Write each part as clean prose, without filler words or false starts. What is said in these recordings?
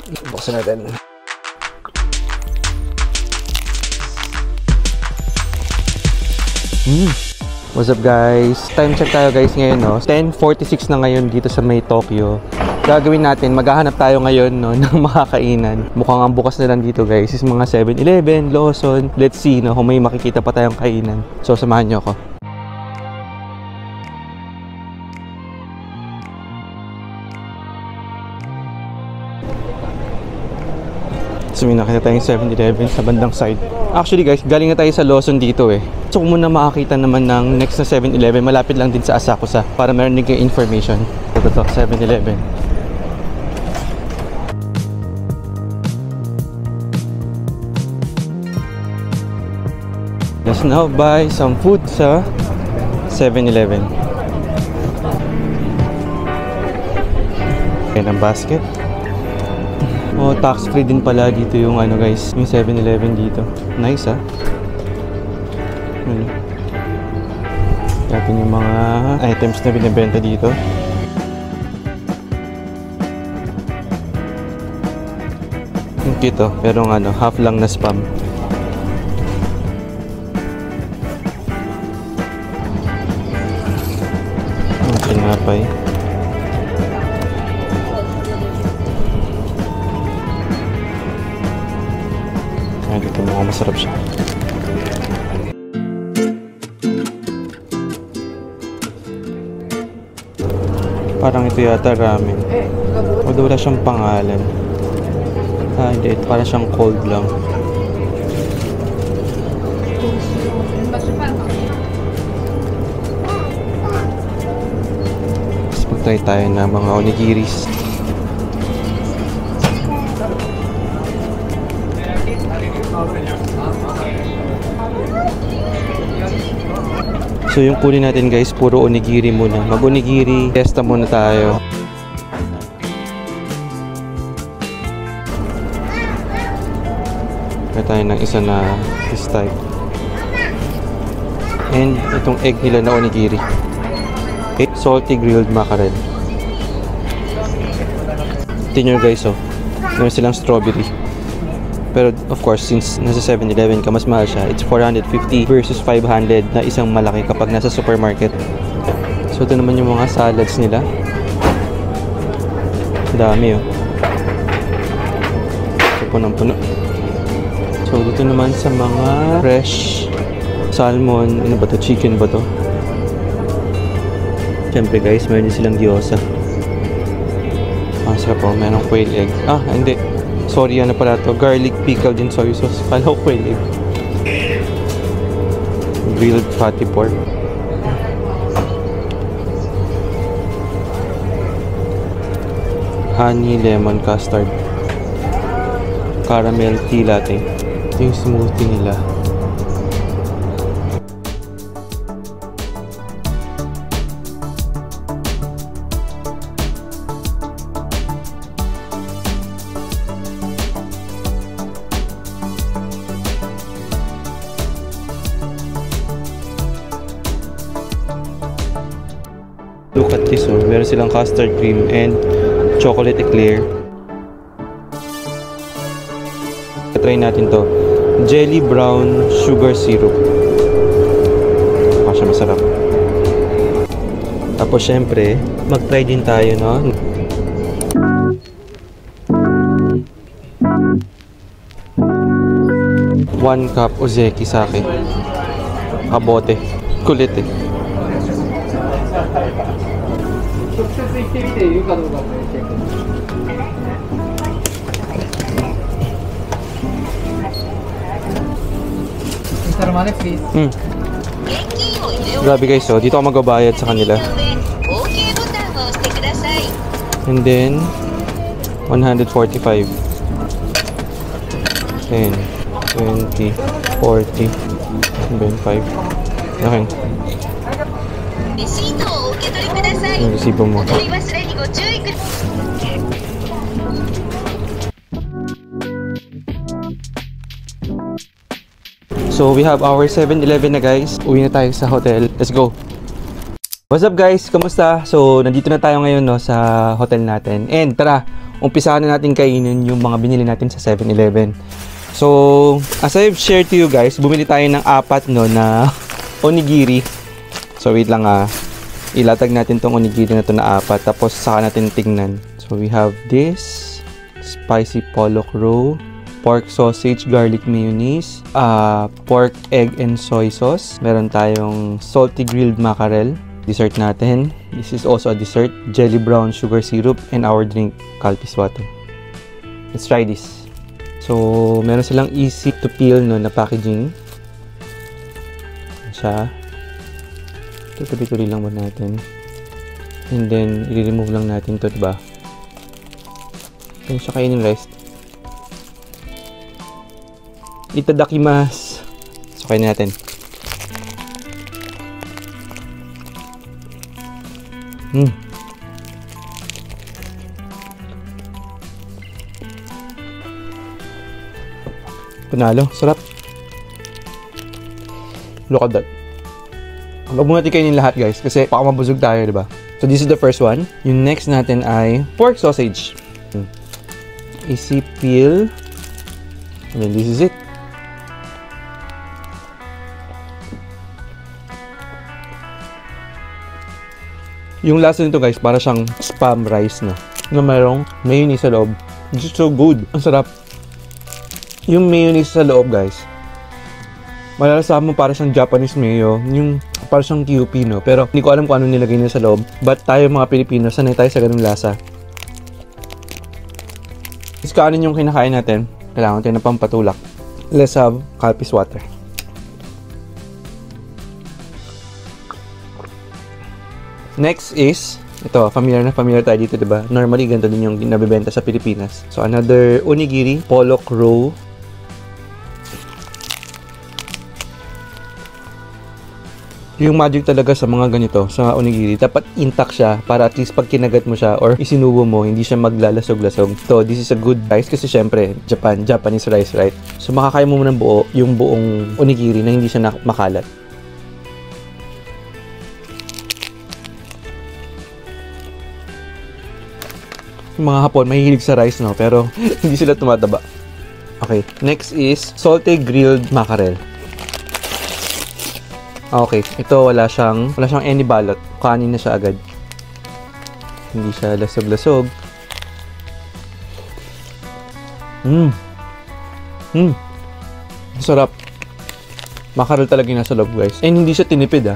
Buksan natin. What's up guys? Time check tayo guys ngayon, no? 10:46 na ngayon dito sa May Tokyo. Gagawin natin, maghahanap tayo ngayon, no, ng makakainan. Mukhang ang bukas na lang dito guys is mga 7-Eleven, Lawson. Let's see, no, kung may makikita pa tayong kainan. So samahan nyo ako. So may nakita tayong 7-Eleven sa bandang side. Actually guys, galing na tayo sa Lawson dito eh. So kung muna makakita naman ng next na 7-Eleven, malapit lang din sa Asakusa para meron din kayo information. Ito to, 7-Eleven. Let's now buy some food sa 7-Eleven. Ayan ang basket. Oh, tax free din pala dito yung ano guys, yung 7-Eleven dito. Nice ah. Natin yung mga items na binibenta dito. Yung cute oh, pero ano, half lang na spam. Ang tinapay. Dito mukhang masarap siya. Parang ito yata ramen. Although wala siyang pangalan. Ah, hindi. Parang siyang cold lang. Tapos pag-try tayo na mga onigiris. So yung kunin natin guys, puro onigiri muna. Mag-onigiri, testa muna tayo. Kaya tayo ng isa na this type. And itong egg nila na onigiri. Okay, salty grilled mackerel. Tingnan guys oh, meron silang strawberry. Pero of course, since nasa 7-Eleven ka, mas mahal siya. It's 450 versus 500 na isang malaki kapag nasa supermarket. So ito naman yung mga salads nila. Dami oh. So punong-puno. So dito naman sa mga fresh salmon. Ano ba to? Chicken ba to? Siyempre guys, meron din silang gyoza. Sarap po, merong quail egg. Ah, hindi. Sorry, ano pala to? Garlic pickled in soy sauce. Kala ko quail egg. Grilled fatty pork. Honey lemon custard. Caramel tea latte. Ito yung smoothie nila. Look at this oh, meron silang custard cream and chocolate eclair. Try natin to. Jelly brown sugar syrup. Siya masarap. Tapos syempre, mag-try din tayo, no? One cup ozeki sake. Kabote. Kulit eh. Grabe guys, so dito ako magbabayad sa kanila. And then 145. 10, 20, 40, 25. Okay. Yung resibo mo. So we have our 7-Eleven na guys. Uwi na tayo sa hotel. Let's go. What's up guys? Kamusta? So, nandito na tayo ngayon no, sa hotel natin. And tara, umpisahan na natin kainin yung mga binili natin sa 7-Eleven. So, as I've shared to you guys, bumili tayo ng 4 no, na onigiri. So, wait lang ilatag natin tong onigiri na to na 4. Tapos, saka natin tingnan. So, we have this spicy pollock roe, pork sausage, garlic mayonnaise, pork, egg, and soy sauce. Meron tayong salty grilled mackerel. Dessert natin. This is also a dessert. Jelly brown sugar syrup and our drink, Calpis water. Let's try this. So, meron silang easy to peel no, na packaging. Yan siya. Tutuloy-tuloy lang muna natin. And then, i-remove lang natin to, diba? Yan siya kainin rice. Itadakimasu. So, kainin natin. Panalo, sarap. Look at that. Huwag muna natin kainin lahat guys kasi baka mabusog tayo, diba? So this is the first one. Yung next natin ay pork sausage. Easy peel. And then this is it. Yung lasa nito guys, para siyang spam rice na mayroong mayonnaise sa loob. It's so good. Ang sarap. Yung mayonnaise sa loob guys, malalasahan mo para siyang Japanese mayo. Yung para siyang QP no. Pero hindi ko alam kung ano nilagay nila sa loob. But tayo mga Pilipino, sanay tayo sa ganung lasa. Is kaanin yung kinakain natin, kailangan tayo na pampatulak. Let's have Calpis water. Next is, ito, familiar tayo dito, diba? Normally, ganito din yung nabibenta sa Pilipinas. So, another onigiri, pollock roe. Yung magic talaga sa mga ganito, sa onigiri, dapat intact siya para at least pag kinagat mo siya or isinubo mo, hindi siya maglalasog-lasog. So, this is a good rice kasi syempre, Japanese rice, right? So, makakain mo ng buo, yung buong onigiri na hindi siya makalat. Yung mga Hapon, mahihilig sa rice, no? Pero, hindi sila tumataba. Okay. Next is, salty grilled mackerel. Okay. Ito, wala siyang any balot. Kanin na siya agad. Hindi siya lasog-lasog. Sarap. Mackerel talaga yung nasa loob, guys. And hindi siya tinipid,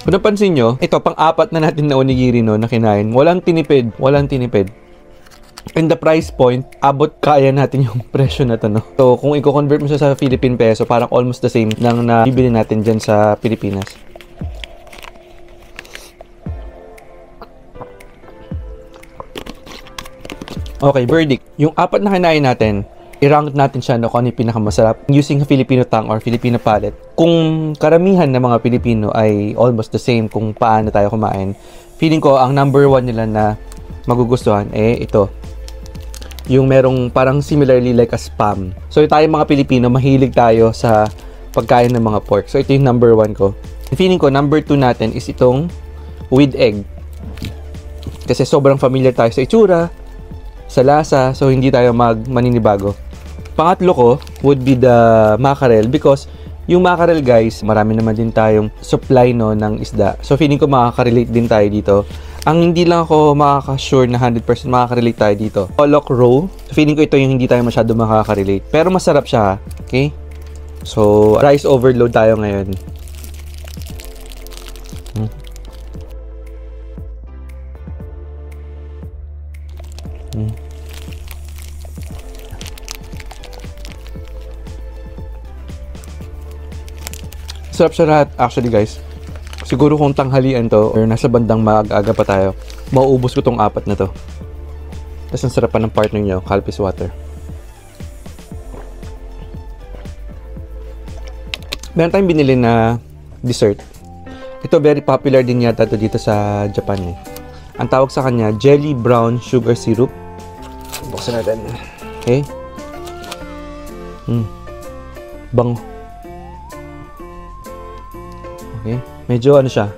Kung napansin nyo, ito, pang-4 na natin na onigiri no, na kinain. Walang tinipid. And the price point, kaya natin yung presyo na to, no? So, kung i-convert mo siya sa Philippine peso, parang almost the same ng nabibili natin dyan sa Pilipinas. Okay, verdict. Yung 4 na kinain natin, i-rank natin siya no, kung ano yung pinakamasarap using Filipino tongue or Filipino palate. Kung karamihan ng mga Pilipino ay almost the same kung paano tayo kumain, feeling ko ang number 1 nila na magugustuhan ito. Yung merong parang similarly like a spam. So tayo mga Pilipino, mahilig tayo sa pagkain ng mga pork. So ito yung number 1 ko. Feeling ko number 2 natin is itong with egg. Kasi sobrang familiar tayo sa itsura, sa lasa, so hindi tayo maninibago. Pangatlo ko would be the mackerel because yung mackerel guys, marami naman din tayong supply no ng isda. So feeling ko makaka-relate din tayo dito. Ang hindi lang ako makaka-sure na 100% makaka-relate tayo dito. Pollock roe. So feeling ko ito yung hindi tayo masyado makaka-relate. Pero masarap siya, okay? So rice overload tayo ngayon. Sarap siya lahat actually guys. Siguro kung tanghalian to or nasa bandang maaga pa tayo, mauubos ko tong 4 na to. Tapos ang sarap pa ng partner nyo, Calpis water. Meron tayong binili na dessert. Ito very popular din yata to dito sa Japan eh. Ang tawag sa kanya, jelly brown sugar syrup. Buksan natin. Okay. Bango. Okay. Medyo ano siya,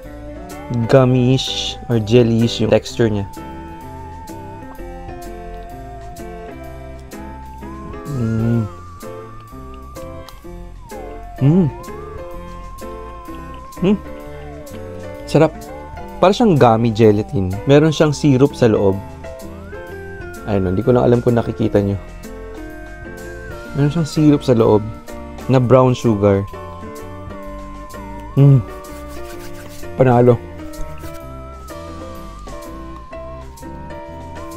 gummies or jellies yung texture niya. Sarap. Para siyang gummy gelatin. Meron siyang syrup sa loob. Ayun, hindi ko lang alam kung nakikita nyo. Meron siyang syrup sa loob na brown sugar. Panalo.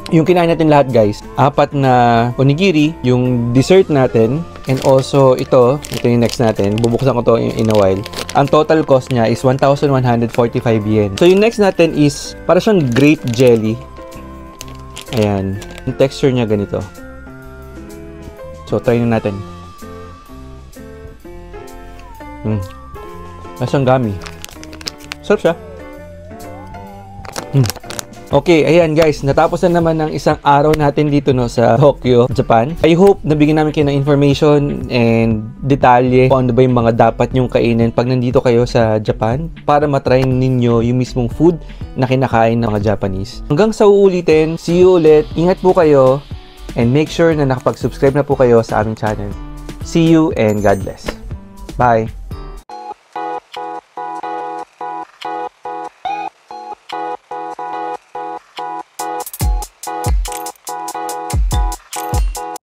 Yung kinain natin lahat guys, 4 na onigiri, yung dessert natin, and also ito yung next natin. Bubuksan ko to in a while. Ang total cost niya is 1,145 yen. So yung next natin is para siyang grape jelly. Ayan. Yung texture niya ganito. So try na natin. Lasang gummy. Sarap siya. Okay, ayan guys, natapos na naman ng isang araw natin dito no sa Tokyo, Japan. I hope nabigyan namin kayo ng information and detalye kung ano ba yung mga dapat nyong kainin pag nandito kayo sa Japan para matry ninyo yung mismong food na kinakain ng mga Japanese. Hanggang sa uulitin, see you ulit. Ingat po kayo and make sure na nakapag-subscribe na po kayo sa aming channel. See you and God bless. Bye!